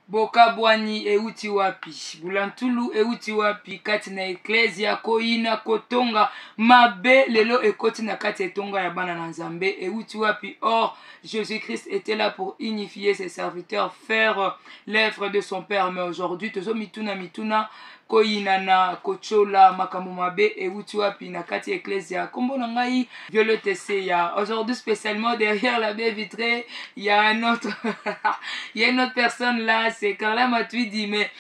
Boka bwani euti wapi bulantulu euti wapi kati na eklezia koina kotonga mabe lelo ekoti na kati etonga ya bana na nzambe euti wapi. Or Jésus-Christ était là pour unifier ses serviteurs, faire l'œuvre de son Père. Mais aujourd'hui tozo mituna koina na kochola makambo mabe euti wapi na kati eklezia kombo na ngai Violette Seya. Aujourd'hui spécialement derrière la baie vitrée il y a un autre il y a une autre personne là, c'est Carla Matuidi, mais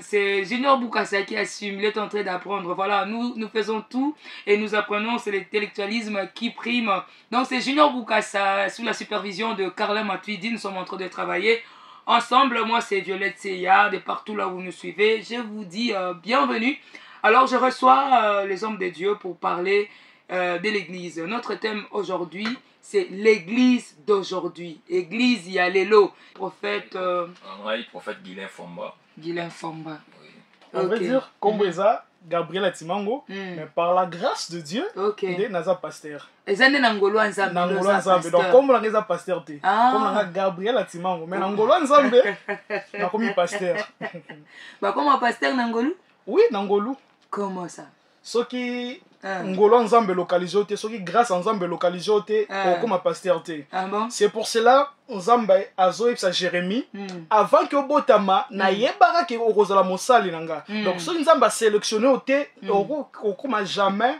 c'est Junior Bukasa qui assume, il est en train d'apprendre. Voilà, nous faisons tout et nous apprenons, c'est l'intellectualisme qui prime. Donc c'est Junior Bukasa, sous la supervision de Carla Matuidi, nous sommes en train de travailler ensemble. Moi c'est Violette Seya, de partout là où vous nous suivez. Je vous dis bienvenue. Alors je reçois les hommes de Dieu pour parler de l'église. Notre thème aujourd'hui, c'est l'église d'aujourd'hui. Église Yalelo. Prophète... prophète Guilain Fomba. Guilain Fomba. Oui. On veut dire, comme ça, Gabriel Atimango, mais par la grâce de Dieu, il est Naza pasteur. Et ça, c'est Nangolo Nzambe. Nangolo Nzambe. Donc, comme on a Naza pasteur, comme on a Gabriel Atimango, mais Nangolo Nzambe, on a commis pasteur. Comment pasteur Nangolo? Oui, Nangolo. Comment ça? Ce qui ngolo nzambe localisé, ce qui grâce à nzambe localisé, comme pasteur. C'est pour cela nzambe azoïp sa Jérémie avant que botama na yebara ke okozala mosali nanga. Donc ce nzambe a sélectionné oté okoma jamais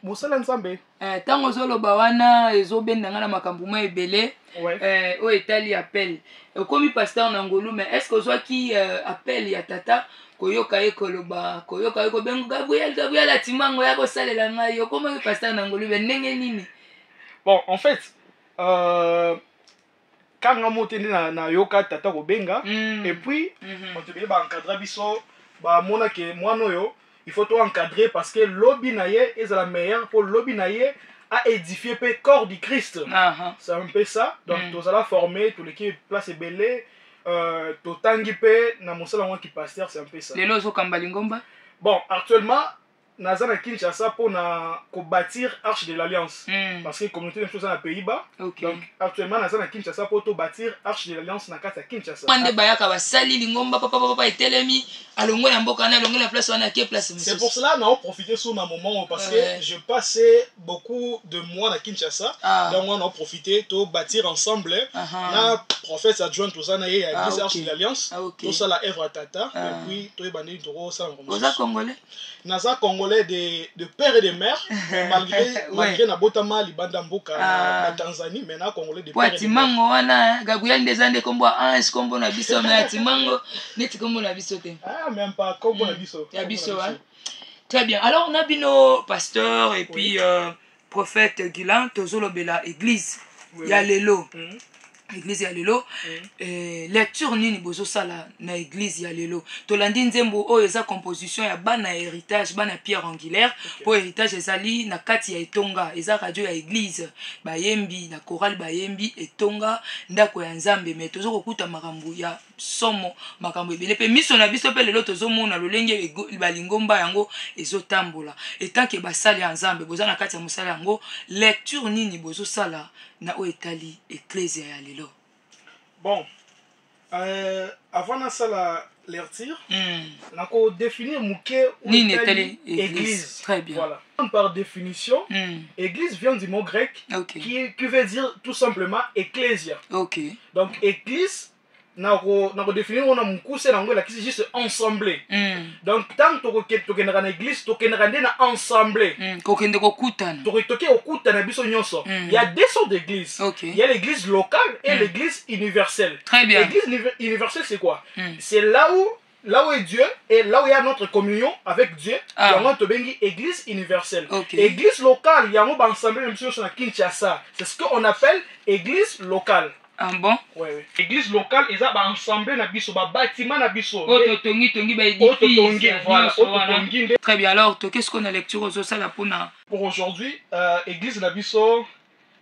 mosala nzambe. Tango zolo bawana ezobenda ngana makambo ma ebele o etali appel. Komi pasteur Nangolo, mais est-ce que zo ki appel ya tata koyoka ekoloba koyoka ekobengo Gabriel Atimango ya kosalela ngai yo comment pasteur Nangolo ndenge nini? Bon, en fait quand on monte na yoka tata kobenga et puis on te dit ba encadrer biso ba mona ke mwana yo il faut tout encadrer parce que lobby na ye est la meilleure pour lobby na ye à édifier le corps du Christ. C'est un peu ça. Donc tous allons former tous les qui place belé totangi pe na mosala qui pasteur, c'est un peu ça. Lelo zo kambalingomba. Bon, actuellement Nazana Kinshasa pour bâtir Arche de l'Alliance. Parce que la communauté de choses dans les Pays-Bas. Donc actuellement Nazana Kinshasa pour bâtir Arche de l'Alliance na kata Kinshasa. C'est pour cela que nous avons profité sur un moment parce que je passais beaucoup de mois à Kinshasa. Donc on a profité de bâtir ensemble. Na prophète adjoint tout ça na l'église Arche de l'Alliance. Tout ça la œuvre à Tata et puis tout est bandé de ça. Congolais. Naza Congolais de père et de mère, malgré na botama libanda mboka na Tanzanie, mais na Congolais de père et de mère. Timango wana Gabriel ndezande kombo ange kombo na biso na Timango neti kombo na biso te. Ah même pas kombo na biso. Ya biso hein. Très bien. Alors on a bino pasteur et puis prophète Guilain tozolobela église ya lelo. Église ya lelo lecture nini bozo sala na église ya lelo tolandi nzembo oyo eza composition ya bana héritage bana pierre angulaire pour héritage ezali na kati ya etonga eza radio ya église bayembi na chorale bayembi etonga ndako ya nzambe mais tozo kokuta makambo ya somo makambo ebele pe miso na biso pe lelo tozo mona lolenge balingomba yango ezotambola etanke basali ya nzambe boza na kati ya mosala yango lecture nini bozo sala na oetali ecclésia ya lelo. Bon, avant de ça lecture, on a définir mouké ou église. Très bien. Voilà. Par définition, église vient du mot grec qui veut dire tout simplement ecclésia. Donc église na définir on a mukuse na ngela qui juste ensemble. Donc tant to kenera na église to kenera na ensemble. Ko kende ko kutana. To okutana biso nyonso. Il y a deux sortes d'églises. Il y a l'église locale et l'église universelle. Très bien. L'église universelle c'est quoi? C'est là où est Dieu et là où il y a notre communion avec Dieu. Il y a notre église universelle. Église locale, il y a un ensemble même sur Kinshasa. C'est ce qu'on appelle église locale. Ah bon? Oui. Église locale, ils ont ensemble na biso, ba bâtiment na biso. Ototongi ba édifice. Voilà, ototongi. Très bien. Alors, qu'est-ce qu'on a lecture aux ça là pour aujourd'hui, église na biso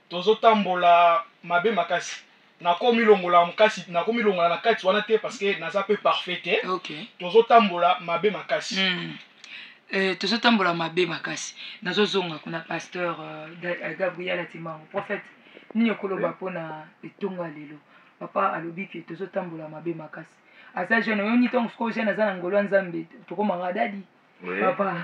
tozo tambola mabe makasi. Na komi longola makasi, na komi longola na kati wana te parce que naza peu parfait te. Tozo tambola mabe makasi. Tozo tambola mabe makasi. Nazo zonga kuna pasteur Gabriel Atimango, prophète. Ni okoloba pona etonga lelo papa alobi ke tozotambola mabe makasi aza jeune oyo nito ngoko jeune aza na ngolo nzambe tokomanga dadi papa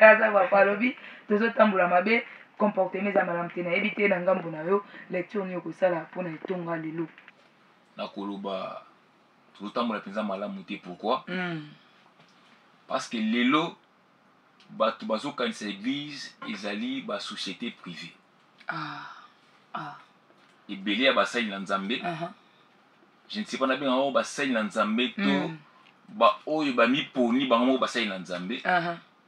aza papa alobi tozotambola mabe comportement eza malamu te nayebi te na ngambo na yo lecture nini okosala mpona etonga lelo nakoloba tozotambola mpenza malamu te pourquoi parce que lelo bato bazokanisa église ezali basociété privée ebele ya basali na nzambe je ne sais pas na benga oyo basali na nzambe to baoyo bamiponi bango moko basali na nzambe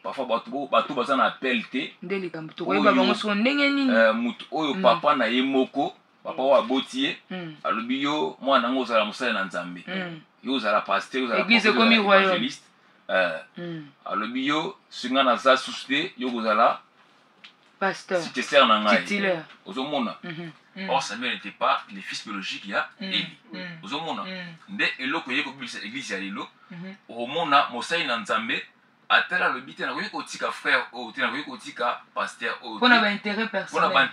parfois bato baza na appel te mutu oyo papa na ye moko papa oyo aboti ye alobi yo mwana nango ozala mosali na nzambe yo ozala pasteur ozala évangéliste alobi yo soki nga naza susu te yo kozala successeur na ngai ozomona. Or Samuel n'était pas le fils biologique ya Eli ozomona nde eloko ye kobilisa église ya lelo omona mosali na nzambe atala lobi te nakoki kotika frère oyo te nakoki kotika pasteur oyo mpona baintérêt personnel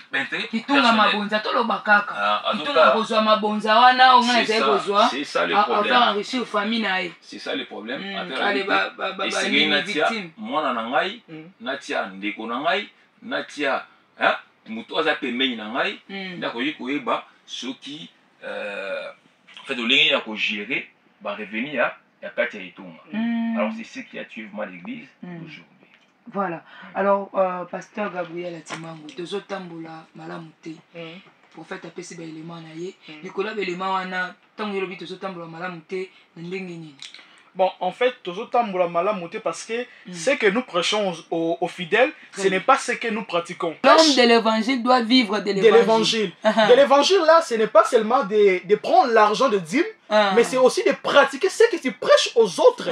kitunga mabonza toloba kaka kitunga kozwa mabonza wana onga ezali kozwa affaire enrichir famille na ye c'est ça le problème esengeli natia mwana na ngai natia ndeko na ngai natia mutu aza pembeni na ngai nde akoki koyeba soki fait olenge ya kogérer bareveni ya kati ya etonga. Alors c'est ce qui a tué vraiment l'église aujourd'hui. Voilà. Alors pasteur Gabriel Atimango tozotambola malamu te prophète apesi ba élément na ye Nicolas élément wana tango yelobi tozotambola malamu te na ndenge nini. Bon, en fait, tozotambola malamu te parce que ce que nous prêchons aux fidèles, ce n'est pas ce que nous pratiquons. L'homme de l'évangile doit vivre de l'évangile. De l'évangile là, ce n'est pas seulement de prendre l'argent de dîme, mais c'est aussi de pratiquer ce que tu prêches aux autres.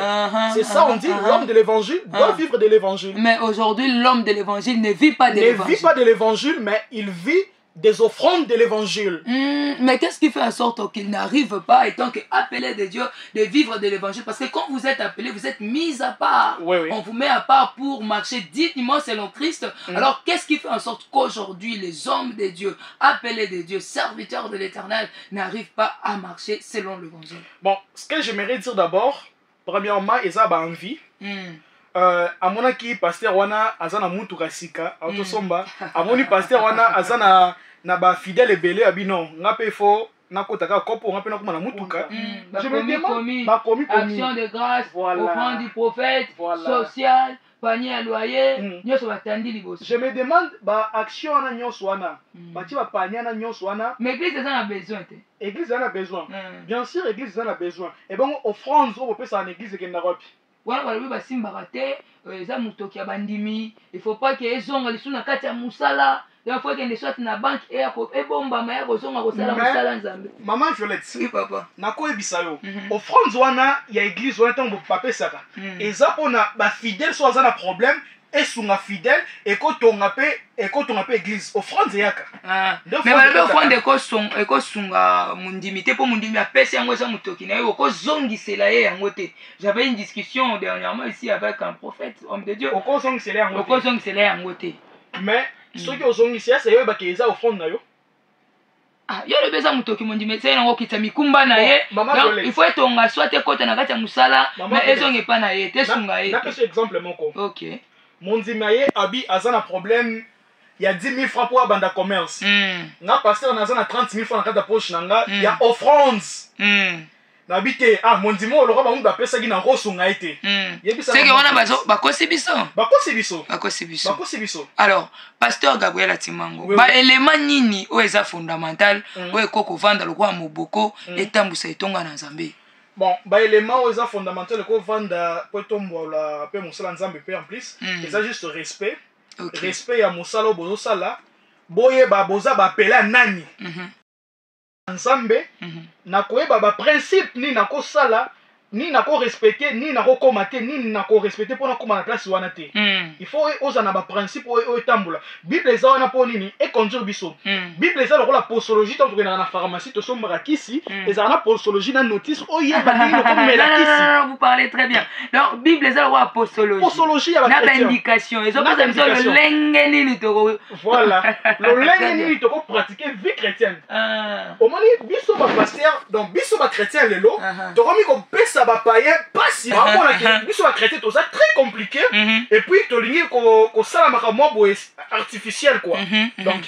C'est ça, on dit, l'homme de l'évangile doit vivre de l'évangile. Mais aujourd'hui, l'homme de l'évangile ne vit pas de l'évangile. Ne vit pas de l'évangile, mais il vit des offrandes de l'évangile. Mais qu'est-ce qui fait en sorte qu'il n'arrive pas, étant qu'appelé de Dieu, de vivre de l'évangile? Parce que quand vous êtes appelé, vous êtes mis à part. On vous met à part pour marcher dignement selon Christ. Alors qu'est-ce qui fait en sorte qu'aujourd'hui, les hommes de Dieu, appelés de Dieu, serviteurs de l'Éternel, n'arrivent pas à marcher selon l'évangile? Bon, ce que j'aimerais dire d'abord, premièrement, ils ont envie. Amonaki pasteur wana azana mutu kasika autosomba amoni pasteur wana azana na ba fidèle belé abino ngape fo nakotaka kopo ngape nakuma na mutuka je me demande action de grâce offrande du prophète social panier à loyer nyoso batandi liboso. Je me demande ba action wana nyoso wana bati ba panier na nyoso wana mais église a besoin te église a besoin bien sûr église a besoin et bon offrande au pesa en église kenda wapi wana balobi basimbaka te eza motoki ya bandimi il faut pas ke ezonga lisu na kati ya musala il faut ekende soit na banke ebombama ya kozonga kosala musala nzambe. Maman Violette, oui papa nakoyebisa yo offrande wana ya église wana ntango bapesaka eza mpona bafidèle so aza na problème esunga fidèle ekotonga mpe église offrande eyaka mais balobi offrande ekosunga mondimi te mpo mondimi apesi yango eza motoki na ye okozongisela ye yango te. J'avais une discussion dernièrement ici avec un prophète homme de Dieu okozongisela yango te mais soki ozongisa esa yoyebaki eza offrande na yo yo lobi eza motoki mondimi esali nango okita mikumba na ye il faut etonga soit ekota na kati ya mosala mais ezonga epa na ye te esunga ye. napesa exemple moko ok mondima ye abi aza na problème ya 10 000 francs pour abanda commerce nga pasteur naza na 30 000 francs na kati ya poche na nga ya offrande nabi te mondima oyo lokola bango bapesaki na kosunga ye te seke wana bakosi biso. Alors pasteur Gabriel Atimango baelema nini oyo eza fondamental oyo ekoki kovanda lokola moboko etambusa etonga na nzambe? Bon, baelema oyo eza fondamental ekovanda po etombola mpe mosala nzambe mpe en plus eza juste respect respect ya mosala oyo bozosala boyeba boza bapela nani nzambe na koyeba baprincipe nini nakosala ni nako respecter ni nako komate ni nako respecter pour na koma na place wana te. Il faut oza na ba principe o etambola. Bible eza wana po nini e conduire biso. Bible eza lokola posologie tant que na pharmacie to sombra kisi eza na posologie na notice o yeba nini ko mela kisi. Non, vous parlez très bien. Donc Bible eza lokola posologie. Posologie ya ba chrétien. Na indication. Ils ont pas besoin de lenge nini to. Voilà. Le lenge nini to ko pratiquer vie chrétienne. Au moment biso ba pasteur donc biso ba chrétien lelo to komi ko pesa ba païen pasi ba ko la biso ba chrétien to ça très compliqué et puis to lingi ko sala makamwa boye artificiel quoi. Donc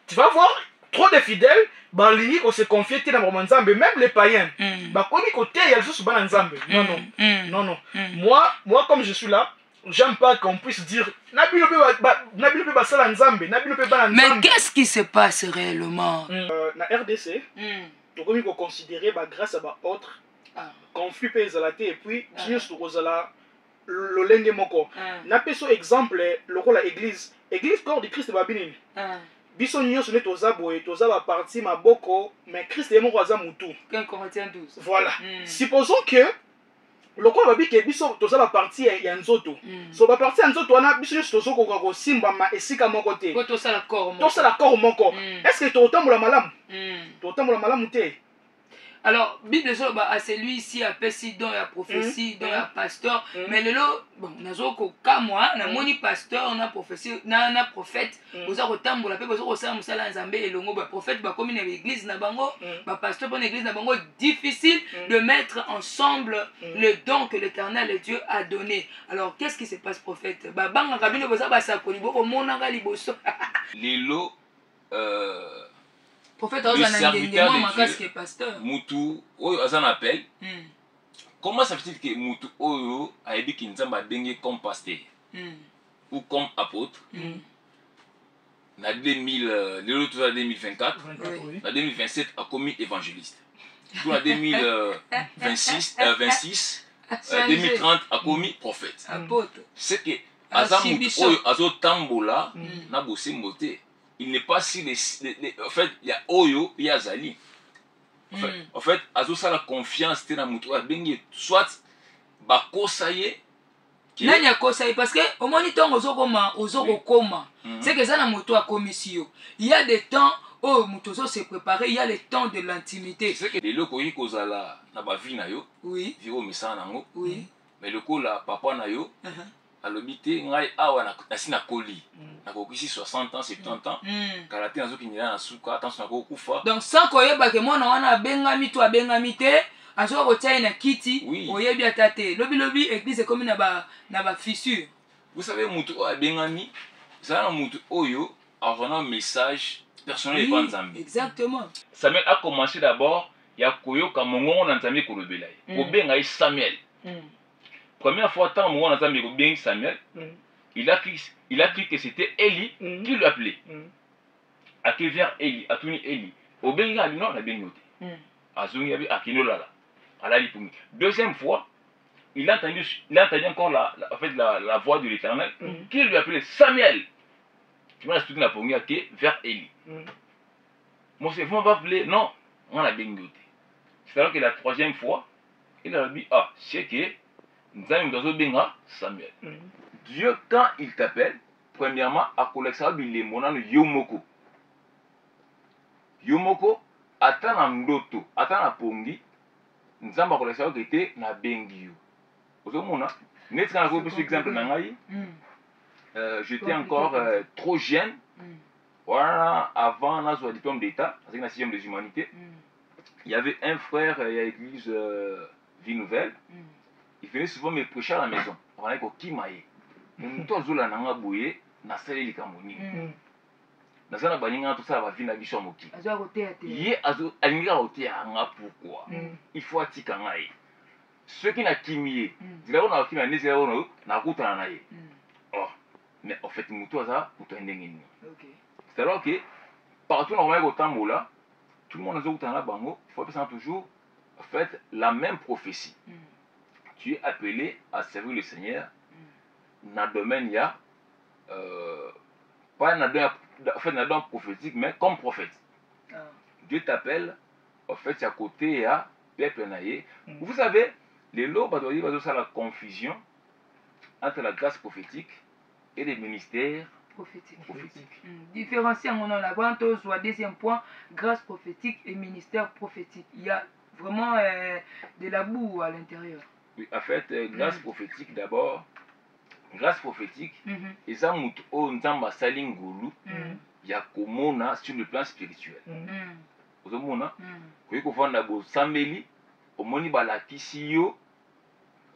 tu vas voir trop de fidèles ba lingi ko se confier dans ba nzambe même les païens ba komi côté il y a le sous ba nzambe. Non non. Moi comme je suis là, j'aime pas qu'on puisse dire Nabilo pe basala nzambe, Nabilo pe bana nzambe. Mais qu'est-ce qui se passe réellement na RDC? To komi ko considérer ba grâce à ba autre conflit pe ezalate et puis nyos to kozala lolenge moko. Na peso exemple lokola église corps de Christ ba binini. Biso nyos ne toza boye toza ba parti maboko mais Christ est moko aza mutu. 1 Corinthiens 12. Voilà. Supposons que lokola babi ke biso toza ba parti ya nzoto. So ba parti ya nzoto wana biso nyos tozo ko simba ma esika moko te. Ko toza la corps moko. Toza la corps moko. Est-ce que to otambola malamu? To otambola malamu te. Alors, Bible à celui-ci a pessi dans la prophétie, dans la pasteur, mais le lot, bon, nazoko kamwa, na moni pasteur, na prophétie, na prophète, vous avez autant pour la paix, vous avez aussi musala nzambe et longo, ba prophète, ba comme une église na bango, ba pasteur pour une église na bango, difficile de mettre ensemble le don que l'Éternel et Dieu a donné. Alors, qu'est-ce qui se passe, prophète? Ba banga kabino boza ba sakoli boko mona ngali boso. Lelo Prophète, le serviteur de Dieu, pasteur. Moutou, on appelle. Comment ça fait-il que Moutou Oyo a dit qu'il nous a déngé comme pasteur ou comme apôtre? En 2024, en 2027 a commis évangéliste. En 2026, 2030 a commis prophète. C'est que Azam Oyo Azo Tambola n'a bossé moté. Il n'est pas si en fait il y a Oyo, il y a Zali. En fait Azo ça la confiance te na mutu abengi soit ba kosaye nani akosaye parce que au moins temps ozokoma ozokoma c'est que ça na mutu a commission. Il y a des temps où mutu se préparer, il y a le temps de l'intimité. C'est que les loko yi kozala na ba vie na yo. Oui. Viro misana nango. Oui. Mais le ko la papa na yo. Alobité ngai awa na sina koli na kokisi 60 ans 70 ans karate nazo kinila na suka attention na kokufa donc sans koyeba ke mwana wana bengami to abengami te azo ko tia na kiti oyebi atate lobi église comme na ba fissure. Vous savez mutu abengami ça na mutu oyo a un message personnel de Nzambe. Exactement. Samuel a commencé d'abord ya koyoka mongongo na Nzambe ko lobela ko benga Samuel. Première fois, tant on a bien Samuel, il a cru que c'était Élie qui l'appelait. A qui vient Élie, a tourné Élie. Au bien, il a dit non, il a bien noté. A zongi a Akino là. Deuxième fois, il a entendu encore la voix de l'Éternel qui lui appelait Samuel. Tu m'as expliqué la première qui vers Élie. Moi, c'est vous m'appelez non, on a bien noté. C'est alors que la troisième fois, il a dit ah, c'est que Samuel. Dieu, quand il t'appelle, premièrement, à collecter les monas Yomoko. Yomoko, attends un ndoto, attends un pongi, nous avons collecté qui était na bengi. Vous avez net quand vous exemple j'étais encore trop jeune. Voilà, avant notre diplôme d'état, avec la 6e des humanités, il y avait un frère à l'église Vie Nouvelle. Il venait souvent me prêcher à la maison. On a dit qu'il m'a dit. Nous avons dit que nous na sali likamoni. Na sana baninga tout ça va venir biso moki. Azo côté ate. Yé azo alinga côté anga pourquoi? Il faut atika ngai. Ceux qui na kimie, dila on a kimie na zela on na kuta na ye. Oh, mais en fait mutu aza mutu ndengeni. OK. C'est alors que partout on va au tambola, tout le monde azo kuta na bango, il faut penser toujours en fait la même prophétie. Tu es appelé à servir le Seigneur dans le domaine, il y a pas dans le domaine prophétique, mais comme prophète. Dieu t'appelle, en fait, à côté, il y a peuple naïe. Vous savez, Les lots, ça la confusion entre la grâce prophétique et les ministères prophétiques. Différencier en avant, soit deuxième point, grâce prophétique et ministère prophétique. Il y a vraiment de la boue à l'intérieur. Oui, en fait, grâce prophétique d'abord, grâce prophétique, et ça, on tamba salingulu, il y a komona sur le plan spirituel. Vous avez vu, vous avez vu, sambeli, omoni balakisi yo,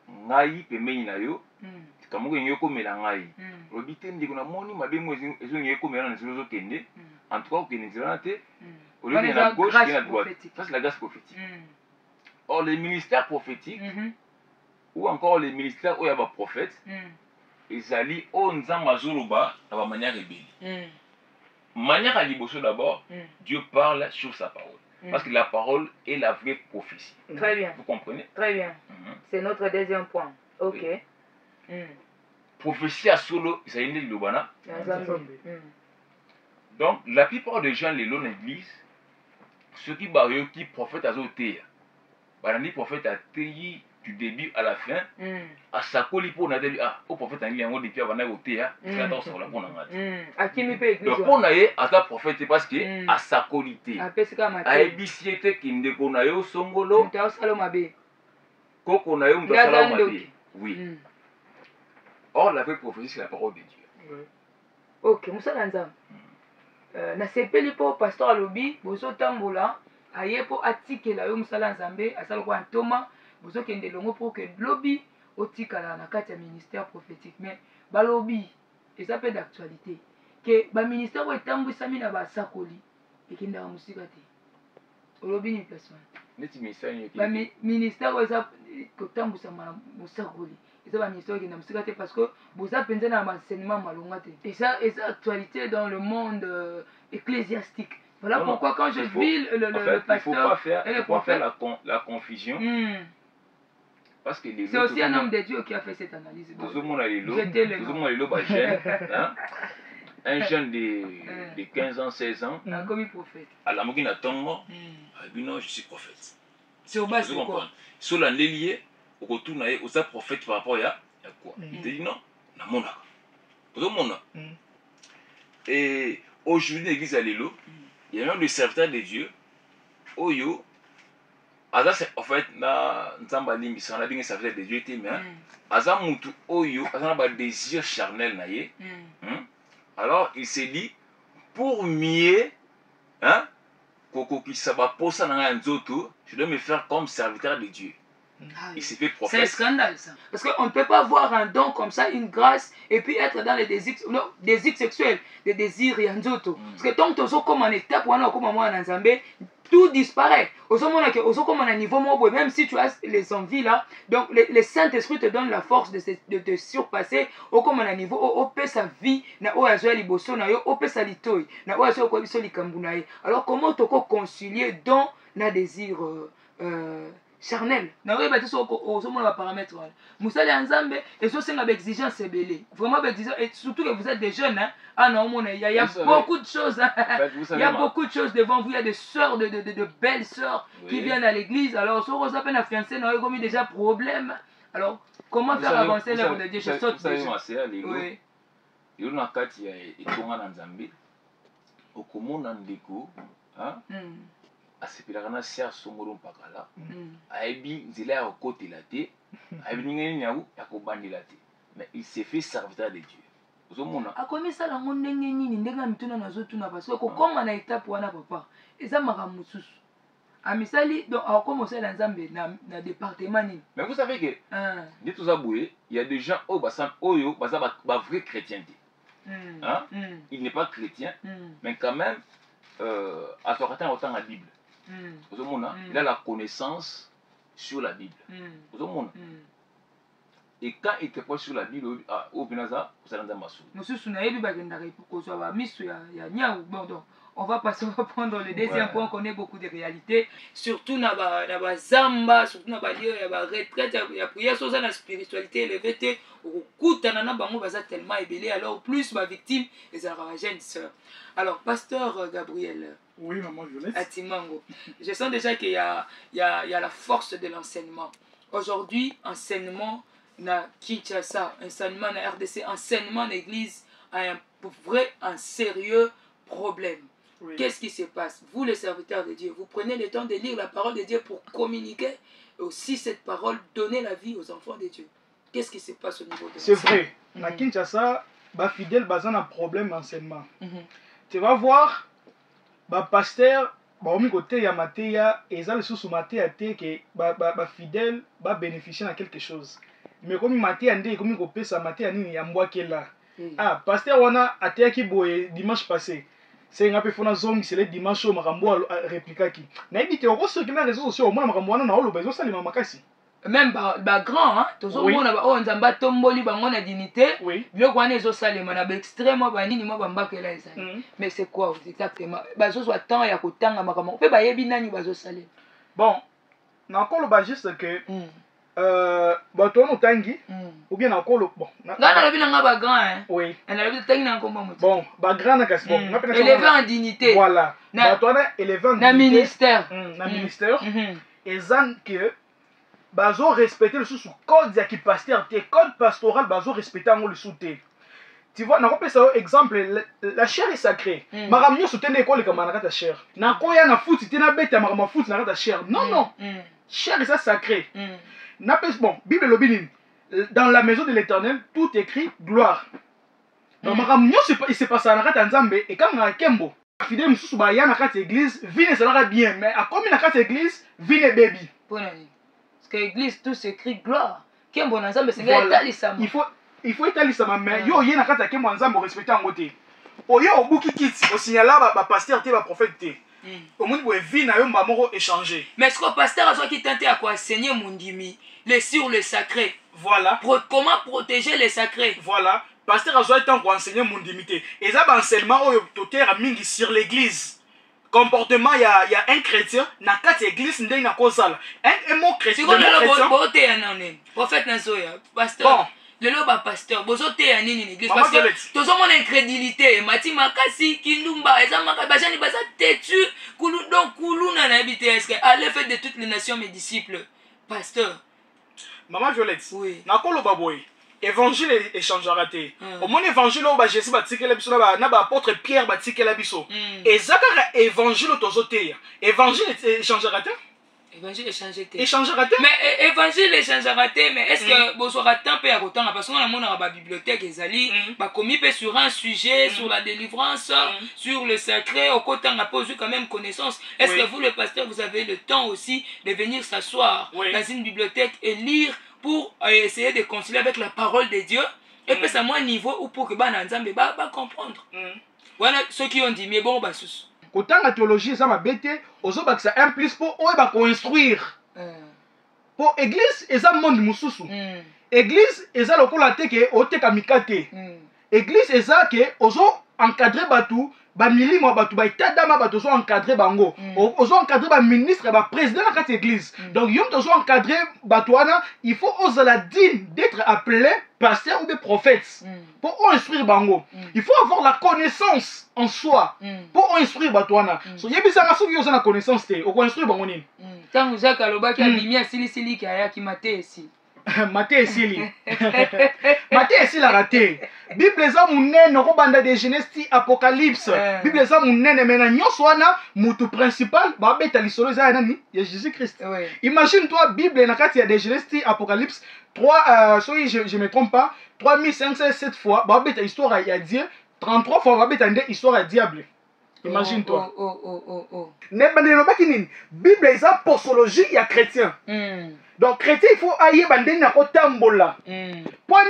ngai pemeni na yo, kamuko nyo ko mela ngai. Robite ndiko na moni mabemo ezo nyo ko mela na zo kende, en tout cas au kende zilante, au lieu de la gauche et la droite. Ça c'est la grâce prophétique. Or les ministères prophétiques ou encore les ministères où il y a des prophètes, ils allient au nzamba zuluba dans la manière rebelle. Manière à liboso d'abord, Dieu parle sur sa parole. Parce que la parole est la vraie prophétie. Très bien. Vous comprenez? Très bien. C'est notre deuxième point. Ok. Oui. Prophétie à solo, ça y est, l'Obana. Donc, la plupart des gens, les lots de l'église, ceux qui prophètent à Zotéa, les prophètes à Téi du début à la fin, à Sakoli pour n'a dit, ah, au prophète en ligne, depuis avant Zotéa, c'est la danse sur la bonne angate. À qui me paye? Donc, on a eu à ta prophète parce que à Sakolité, à Ebisiete qui ne connaît pas Songolo, Koko na yo mtasala mabe. Oui. Or, la vraie prophétie, c'est la parole de Dieu. Ok, Moussa Lanzam. Na sepeli po pasteur alobi, bozo tambola, aye po atikela yo Moussa Lanzambe, asala kwa ntoma, bozo kende longo po ke lobi otikala na kati ya ministère prophétique. Mais balobi, et ça peut d'actualité, que ba ministère etambwisami na ba sakoli, ekenda wa musika te. Olobi ni personne. Neti ministère ba ministère eza kotambwisama na musakoli. C'est un ministère qui n'a pas parce que vous avez pensé dans l'enseignement malongate. Et ça, c'est actualité dans le monde ecclésiastique. Voilà pourquoi quand je vis le pasteur, il ne faut pas faire la confusion. Parce que c'est aussi un homme de Dieu qui a fait cette analyse. Un jeune de 15 ans, 16 ans, comme prophète. À la Mokina Tongo, non, je suis prophète. C'est au bas de quoi? Sur la liée, au retour, aux prophètes par rapport à quoi? Il te dit non, na monaka. Et aujourd'hui, l'église à l'élo, il y a même des serviteurs de Dieu, Oyo, en fait, na nzamba limbi, ça a bien serviteur de Dieu, mais Aza mutu Oyo, Aza n'a désir charnel na ye. Alors il s'est dit, pour mieux, hein, je dois me faire comme serviteur de Dieu. Il s'est fait prophète. C'est un scandale ça. Parce qu'on ne peut pas voir un don comme ça, une grâce, et puis être dans les désirs, non, désirs sexuels, des désirs et un autre. Parce que tant que tu es comme en étape, comme moi en Zambie, tout disparaît. Comme à un niveau mobile, même si tu as les envies là, donc le Saint-Esprit te donne la force de te surpasser. Comme à un niveau, on peut sa vie, on peut sa litoy, alors comment tu peux concilier don na désir charnel? Na oui, tu as paramètres. Moussa Nzambe, et ça c'est une exigence belée. Vraiment, et surtout que vous êtes des jeunes. Hein? Ah non, il y a beaucoup de choses. Hein? Il y a beaucoup de choses devant vous. Il y a des sœurs, de belles sœurs qui viennent à l'église. Alors, si on s'appelle la fiancée, on a eu déjà problème. Alors, comment faire avancer l'œuvre de Dieu? Je saute déjà. Oui. Il y a Katia et Tonga Nzambe. Au Komona Ndeko. Asepelaka ser songolo mpakala ayebi nzela ya kokotela te ayebi ndenge ya kobandela te mais il s'est fait serviteur de Dieu. Ozomona akomisala ngo ndenge nini ndenge ya mituna nazotuna parce que kokoma na étape wana papa eza makambo mosusu amisali donc akoma osala Nzambe na département nini. Mais vous savez que nde toza boye il y a des gens oyo baza ba vrai chrétien te. Il n'est pas chrétien mais quand même azwaka autant la Bible. Il a la connaissance sur la Bible. Et quand il te pose sur la Bible, on va passer, on va prendre le deuxième point, on connaît beaucoup de réalités. Surtout dans la zamba, surtout dans la retraite, il y a prière sur la spiritualité élevée. Tellement ébélé, alors plus ma victime, et ça va jeune sœur. Alors, pasteur Gabriel. Oui, maman Violette. Atimango. Je sens déjà qu'il y a la force de l'enseignement. Aujourd'hui, enseignement na Kinshasa, enseignement na RDC, enseignement d'église a un sérieux problème. Oui. Qu'est-ce qui se passe? Vous, les serviteurs de Dieu, vous prenez le temps de lire la parole de Dieu pour communiquer et aussi cette parole, donner la vie aux enfants de Dieu. Qu'est-ce qui se passe au niveau de C'est vrai. Na Kinshasa, ba fidèle bazan un problème d'enseignement. Tu vas voir, ba pasteur, ba omi côté ya mateya, et ça le sous mateya te que ba fidèle ba bénéficier de quelque chose. Mais comme mateya ndé comme ko pesa mateya nini ya mbwakela. Ah, pasteur wana ateya ki boye dimanche passé. C'est un peu fona zong c'est le dimanche au makambo répliquer qui. Na ebité ko sur les réseaux sociaux au moins makambo wana na olo bezo salima makasi. Même ba grand hein tozo mona ba o nzamba tomboli bango na dignité biloko wana ezo salema na ba extrêmement ba nini mo ba mbakela ezali. Mais c'est quoi exactement bazo soit temps ya kotanga makambo pe ba yebi nani bazo salema. Bon na encore ba juste que bato no tangi ou bien encore bon ngana lobi na ba grand hein oui na lobi tangi na nkomba moto bon ba grand na kasi bon élevé en dignité voilà bato na élevé en dignité na ministère et zan que bazo respecter le sous code ya ki pasteur te code pastoral bazo respecter ngo le sous-té. Tu vois na kopesa exemple la chair est sacrée makambo nyonso te ndeko le kamana kata chair na koya na foot te na beta makambo foot na kata chair non chair est sacré. Bon, Bible lobinin. Dans la maison de l'Éternel, tout écrit gloire. Donc, il se passe à la carte Nzambe et quand on a Kembo, fidèle mususu ba ya na carte église, vine ça bien, mais à combien la carte église, vine baby. Parce que l'église tout s'écrit gloire. Kembo Nzambe c'est étalisama. Il faut étalisama mais yo yé na carte Kembo Nzambe respecter en côté. Oyo obuki kit, au signala ba pasteur te ba prophète te. Au monde où vie na yo mbamoko échanger. Mais ce que pasteur a soit qui tentait à quoi enseigner mundimi les sur le sacré. Voilà. Comment protéger les sacrés. Voilà. Pasteur a soit temps pour enseigner mundimité. Et ça enseignement au toter mingi sur l'église. Comportement il y a un chrétien na quatre églises ndé na kozala. Un mot chrétien. Prophète Nazoya, pasteur. Le loba pasteur, bozote ya nini l'église parce que tous mon incrédulité, mati makasi kindumba, eza makabajani baza têtu, kulu donc kuluna na habité est-ce que allez faire de toutes les nations mes disciples. Pasteur. Maman Violette. Oui. Na kolo baboy. Évangile échangera té. Au mon évangile au ba Jésus ba tikela biso na ba apôtre Pierre ba tikela biso. Ezaka évangile tozote. Évangile échangera té. Évangile échangera-t-il? Échangera-t-il? Mais évangile échangera-t-il? Mais est-ce que vous aurez temps pour y avoir parce qu'on a mon bibliothèque ezali ba commis sur un sujet sur la délivrance sur le sacré au côté on a pas eu quand même connaissance. Est-ce que vous le pasteur vous avez le temps aussi de venir s'asseoir dans une bibliothèque et lire pour essayer de concilier avec la parole de Dieu et puis ça moi niveau ou pour que ba nzambe ba comprendre. Voilà ceux qui ont dit mais bon bah sous autant la théologie ça m'a bêté aux autres ça implique pour eux va construire pour église et ça monde mususu église et ça le ko la teke o te kamikate église et ça que aux autres encadrer batou ba milimo batou ba itadama batou so encadrer bango aux autres encadrer ba ministre ba président de cette église donc yom to so encadrer batouana il faut oser la digne d'être appelé pasteur ou des prophètes pour instruire bango il faut avoir la connaissance en soi pour instruire batouana so yebisa na soki oza na connaissance te o instruire bango nini tant vous êtes aloba ki abimia sili ki aya ki maté ici maté esili maté esili la raté bible za munene ko banda de Genèse ti apocalypse bible za munene mena nyonso wana mutu principal ba beta lisolo za nani ya Jésus Christ imagine toi bible na kati ya de Genèse ti apocalypse 3 sorry je me trompe pas 3507 fois ba beta histoire ya Dieu 33 fois ba beta histoire ya diable. Imagine toi. Ne bandé baki nini bible eza postologie ya chrétien. Donc chrétien il faut ailler bandé na kotambola. Point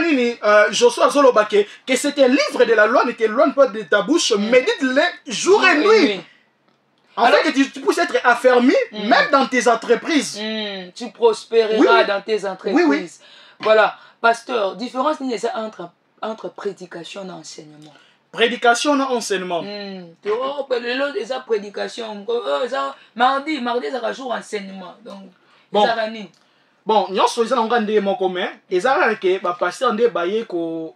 nini Josué Zolobake que c'était livre de la loi n'était loin pas de ta bouche médite-le jour et nuit. En fait que tu puisses être affermi même dans tes entreprises. Tu prospéreras dans tes entreprises. Voilà, pasteur, différence n'est entre prédication et enseignement. Prédication et enseignement. Les prédication. Mardi, ça jour enseignement. Donc, bon, nous sommes en train commun. Et ça va que le pasteur de baye ko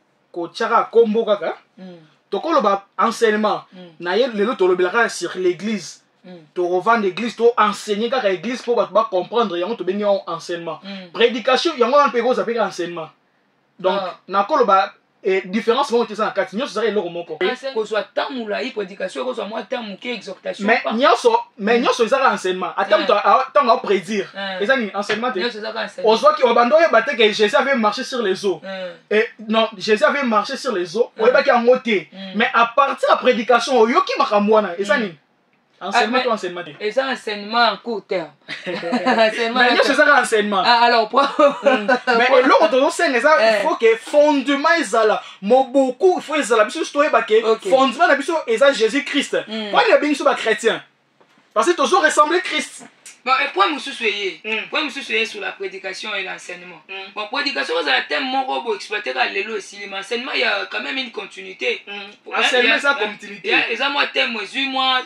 tchara kombo kaka. Toko le enseignement. Na ye le tolo belaka sur l'église. to revendre l'église, to enseigner kaka l'église pour ba comprendre yango to bengi enseignement. Prédication yango on peut ça peut enseignement. Donc nakolo ba différence mo tesa na kati nyoso za eloko moko. Ko soit temps moulaï prédication ko soit moi temps muke exhortation. Mais nyoso za enseignement. Attends tant on prédire. Et ça ni enseignement. On voit que obando yo batte que Jésus avait marché sur les eaux. Et non, Jésus avait marché sur les eaux. On ba ki en moté. Mais à partir de la prédication yo ki makamwana. Et ça ni enseignement ou enseignement? Et ça enseignement en court terme. Enseignement. Mais c'est ça enseignement. Alors mais l'autre dans ça il faut que fondement ezala. Mo beaucoup il faut ezala biso to ba que fondement na biso ezala Jésus-Christ. Pas les biso ba chrétien. Parce que toujours ressembler Christ. Bon, et point monsieur sur la prédication et l'enseignement. Bon, prédication, vous avez un thème mon robot exploité dans l'élo aussi. L'enseignement, il y a quand même une continuité. Enseignement, ça continuité. Et ça, moi, thème, moi,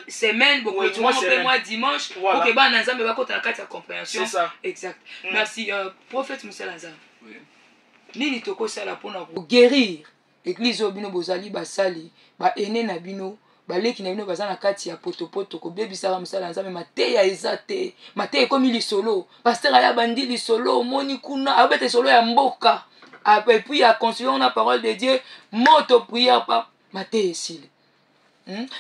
semaine, beaucoup de moi, dimanche, pour que bah, n'ensemble, bah, quand on a la compréhension. C'est ça. Exact. Merci, prophète Moussa Lazare. Nini toko sala pour nous guérir. Église obino bozali basali, ba ene na bino. Baleki na bino baza na kati ya potopoto ko bebisaka mosala nzambe mateya eza te mateya ekomi lisolo pasteur aya bandi lisolo omoni kuna abete solo ya mboka et puis à construire la parole de Dieu moto prière pas mateya esile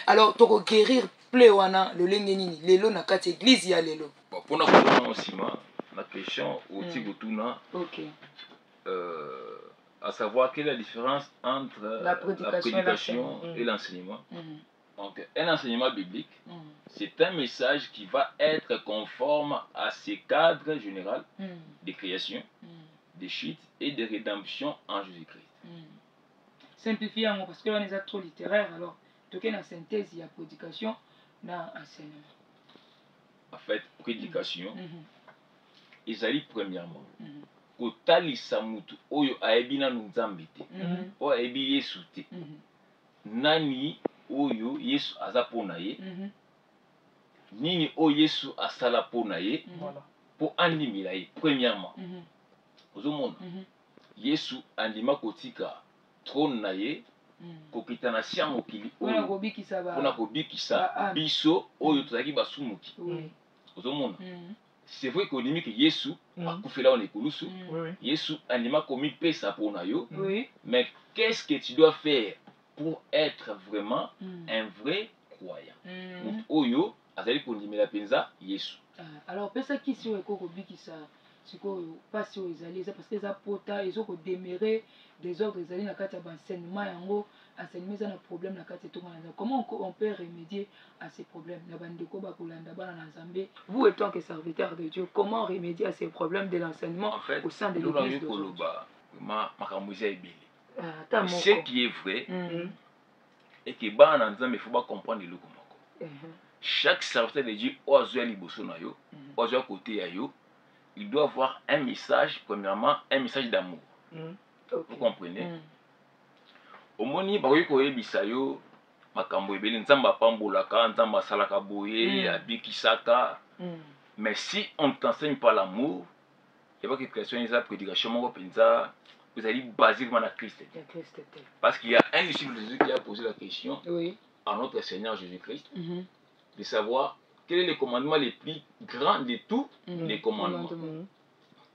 alors toko guérir ple wana lolenge nini lelo na kati église ya lelo mpona kolona osima na question oti kotuna à savoir quelle est la différence entre la prédication et l'enseignement. Donc, un enseignement biblique, c'est un message qui va être conforme à ces cadres généraux de création, de chute et de rédemption en Jésus-Christ. Simplifier parce que là, on est trop littéraire, alors, tu as une synthèse, il y a prédication, dans enseignement. En fait, prédication, ils arrivent premièrement. Kotalisa mutu oyo aebina nzambe te o aebi Yesu te nani oyo Yesu aza pona ye nini o Yesu asala pona ye po andimila ye premièrement ozomona Yesu andima kotika trône na ye kokita na sia mokili oyo pona kobikisa biso oyo tozalaki basumuki ozomona. C'est vrai qu'on dit que Yesu a coupé là on est koulousu. Yesu anima commis pesa pour nayo. Mais qu'est-ce que tu dois faire pour être vraiment un vrai croyant? Oyo azali kondimela la penza Yesu. Alors pesa qui sur eko biki ça siko pas sur ezali ça parce que ça pota ils ont déméré des ordres ezali na kati ya enseignement yango enseignement ça na problème na kati to ngana. Comment on peut remédier à ces problèmes na bandeko ba kolanda bana na Nzambe vous étant que serviteur de Dieu comment remédier à ces problèmes de l'enseignement en fait, au sein de l'église de Dieu ce qui est vrai et que bana na Nzambe faut pas comprendre le komoko chaque serviteur de Dieu ozo ya liboso na yo ozo côté ya yo il doit avoir un message premièrement un message d'amour. Vous comprenez? Omoni bakoki koyebisa yo makambo ebele nzamba pambolaka nzamba salaka boye abikisaka mais si on t'enseigne pas l'amour il y a pas que question eza prédication moko penza vous allez baser sur Christ parce qu'il y a un disciple de Jésus qui a posé la question à notre Seigneur Jésus-Christ de savoir quel est le commandement le plus grand de tous les commandements.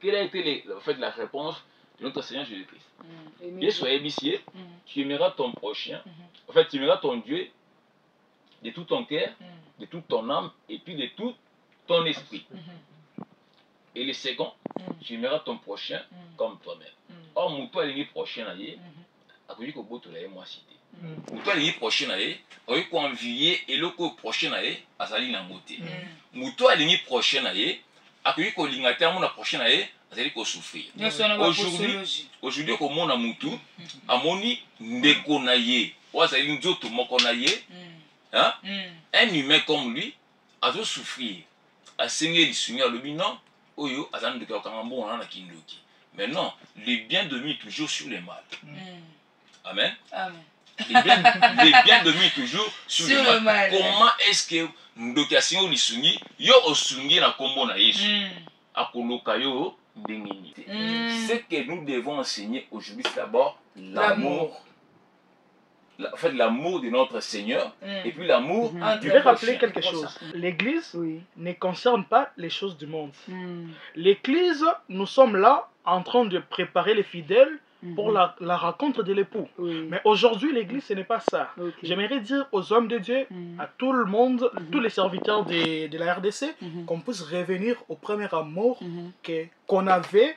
Quelle a été en fait la réponse de notre Seigneur Jésus-Christ? Yesu a ébissé, tu aimeras ton prochain, en fait tu aimeras ton Dieu de tout ton cœur, de toute ton âme et puis de tout ton esprit. Et le second, tu aimeras ton prochain comme toi-même. Or, mon toi l'année prochaine, à cause que boto la moi cité. Mon toi l'année prochaine, on va envier et le prochain à salir na moté. Mon toi l'année prochaine, à cause que l'ingataire mon prochaine azali ko souffrir. Aujourd'hui ko mona mutu amoni ndeko na ye wazali nzoto moko na ye hein un humain comme lui azo souffrir asengi lisungi alobi non oyo azana ndeko kanga mbona na kindoki mais non le bien domine toujours sur le mal. Amen. Amen. Le bien domine toujours sur le mal. Comment est-ce que ndoki asengi lisungi yo osungi na kombo na Yesu akoloka yo. Ce que nous devons enseigner aujourd'hui, c'est d'abord l'amour. en fait, l'amour de notre Seigneur et puis l'amour Je vais rappeler quelque chose. L'Église ne concerne pas les choses du monde. L'Église, nous sommes là en train de préparer les fidèles pour la rencontre de l'époux. Mais aujourd'hui, l'Église, ce n'est pas ça. J'aimerais dire aux hommes de Dieu, à tout le monde, tous les serviteurs de la RDC, qu'on puisse revenir au premier amour qu'on avait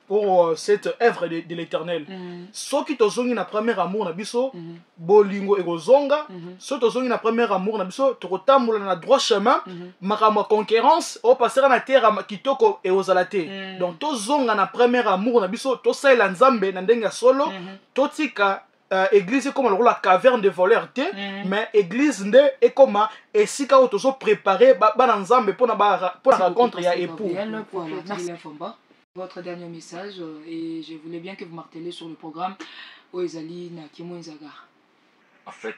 pour cette œuvre de l'Éternel. Ceux qui tozongi na premier amour na biso, bolingo ekozonga. Ceux qui tozongi na premier amour na biso, tokotambola na droit chemin. Makama concurrence, au passer na terre kitoko e ozalate. Donc tozonga na premier amour na biso, tosaila nzambe na ndenga solo, totika église comme la caverne de voleurs mais église nde et comme esika o tozo préparer ba nzambe pour la rencontre ya époux. Merci. Votre dernier message et je voulais bien que vous martelez sur le programme Oezali na Kimo Nzaga. En fait,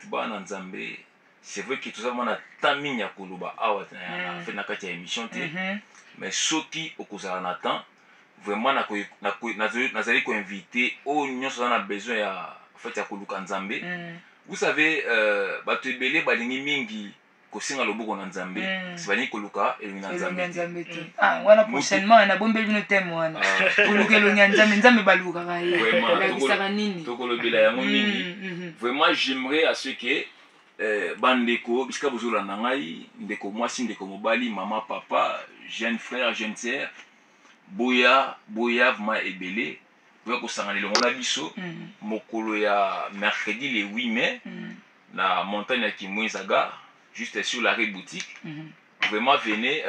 c'est vrai que tout ça, on a tamine ya kuluba awa fait na kati ya émission mais ceux qui au kozala na temps vraiment nazali ko inviter au nyonso na besoin ya en fait ya kuluka nzambe. Vous savez bato ebele balingi mingi kosinga loboko na nzambe sibani koluka elinga nzambe wana prochainement na bombe bino thème wana koluka elinga nzambe baluka ka vraiment tokolobela yango mingi. Vraiment j'aimerais à ce que bandeko bisika bozula na ngai ndeko mwasi ndeko mobali mama papa jeune frère jeune sœur boya vraiment ebele boya kosanga lelo na biso mokolo ya mercredi le 8 mai na montagne ya Kimwenzaga juste sur l'arrêt boutique. Vraiment venez,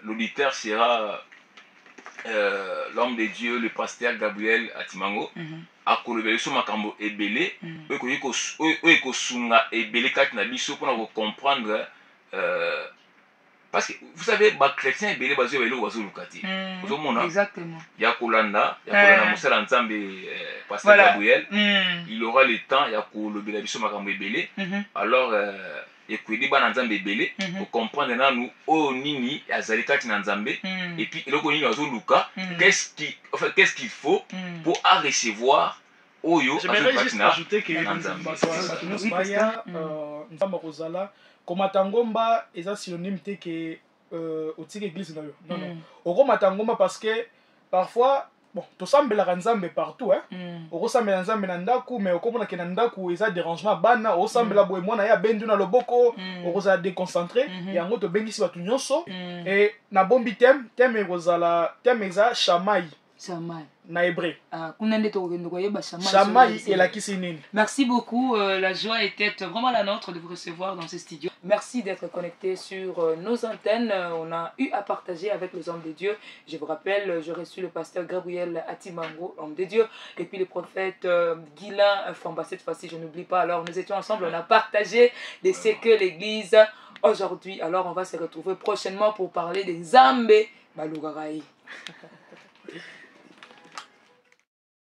l'auditeur sera l'homme de Dieu, le pasteur Gabriel Atimango. A kolobeli so makambo ebele, eko sunga ebele kati na biso pour comprendre parce que vous savez ba chrétien ebele bazo ebele bazo lukati. Exactement. Ya kolanda mosala nzambe pasteur Gabriel. Il aura le temps ya kolobela biso makambo ebele. Alors et puis les bana nzambe belé pour comprendre na nous o nini azali kati na nzambe et puis eloko nini azo luka qu'est-ce qu'il faut pour recevoir oyo j'aimerais juste ajouter que nzamba kozala komata ngomba eza synonyme te que otiki église na yo non okomata ngomba parce que parfois bon, tout ça nzambe partout okosambela nzambe na ndaku mais okomona ke na ndaku eza dérangement bana okosambela boye mwana ya bendu na loboko okozala déconcentré yango tobengisi bato nyonso et na bombi thème ekozala thème eza shamai na hébreu. Merci beaucoup, la joie était vraiment la nôtre de vous recevoir dans ce studio. Merci d'être connecté sur nos antennes. On a eu à partager avec les hommes de Dieu. Je vous rappelle, je reçu le pasteur Gabriel Atimango, homme de Dieu, et puis le prophète Guilain Famba. Cette fois-ci, je n'oublie pas. Alors, nous étions ensemble, on a partagé de ce que l'Église aujourd'hui. Alors, on va se retrouver prochainement pour parler des Zambé Balugarai.